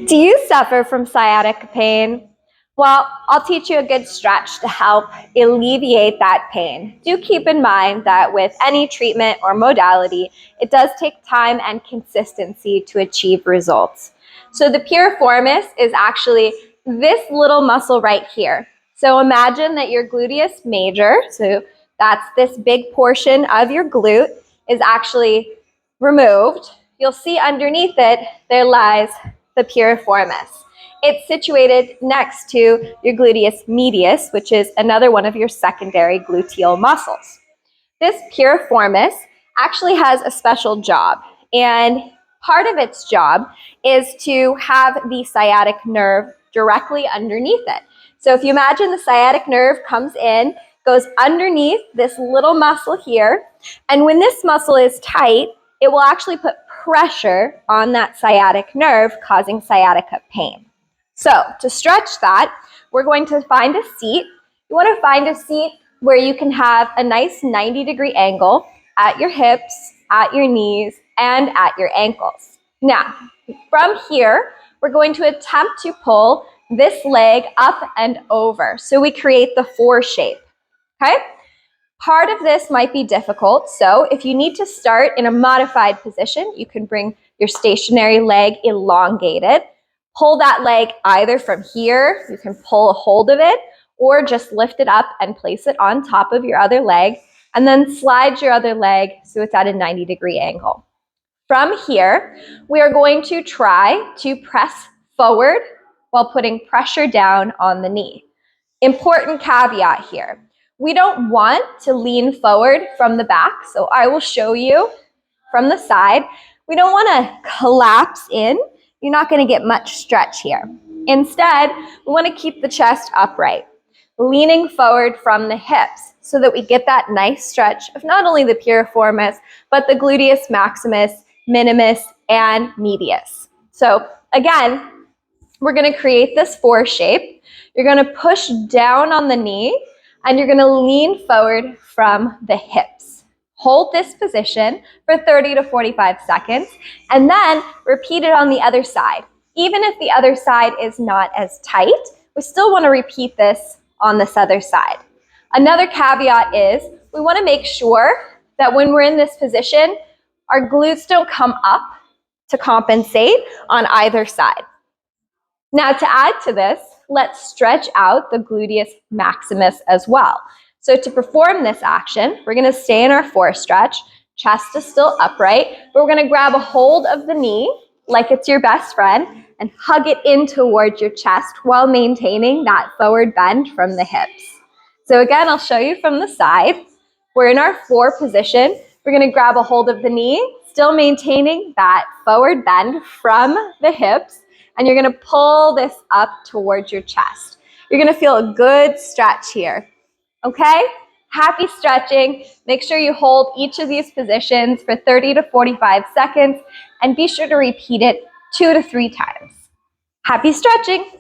Do you suffer from sciatica pain? Well, I'll teach you a good stretch to help alleviate that pain. Do keep in mind that with any treatment or modality, it does take time and consistency to achieve results. So the piriformis is actually this little muscle right here. So imagine that your gluteus major, so that's this big portion of your glute, is actually removed. You'll see underneath it, there lies the piriformis. It's situated next to your gluteus medius, which is another one of your secondary gluteal muscles. This piriformis actually has a special job, and part of its job is to have the sciatic nerve directly underneath it. So if you imagine the sciatic nerve comes in, goes underneath this little muscle here, and when this muscle is tight, it will actually put pressure on that sciatic nerve, causing sciatica pain. So to stretch that, we're going to find a seat. You want to find a seat where you can have a nice 90-degree angle at your hips, at your knees, and at your ankles. Now, from here, we're going to attempt to pull this leg up and over. So we create the 4 shape, okay? Part of this might be difficult, so if you need to start in a modified position, you can bring your stationary leg elongated. Pull that leg either from here, you can pull a hold of it, or just lift it up and place it on top of your other leg, and then slide your other leg so it's at a 90-degree angle. From here, we are going to try to press forward while putting pressure down on the knee. Important caveat here. We don't want to lean forward from the back, so I will show you from the side. We don't want to collapse in. You're not going to get much stretch here. Instead, we want to keep the chest upright, leaning forward from the hips so that we get that nice stretch of not only the piriformis, but the gluteus maximus, minimus, and medius. So again, we're going to create this 4 shape. You're going to push down on the knee, and you're going to lean forward from the hips. Hold this position for 30 to 45 seconds, and then repeat it on the other side. Even if the other side is not as tight, we still want to repeat this on this other side. Another caveat is we want to make sure that when we're in this position, our glutes don't come up to compensate on either side. Now, to add to this, let's stretch out the gluteus maximus as well. So to perform this action, we're going to stay in our 4 stretch. Chest is still upright, but we're going to grab a hold of the knee like it's your best friend and hug it in towards your chest while maintaining that forward bend from the hips. So again, I'll show you from the side. We're in our 4 position. We're going to grab a hold of the knee, still maintaining that forward bend from the hips, and you're going to pull this up towards your chest. You're going to feel a good stretch here, okay? Happy stretching. Make sure you hold each of these positions for 30 to 45 seconds, and be sure to repeat it 2 to 3 times. Happy stretching.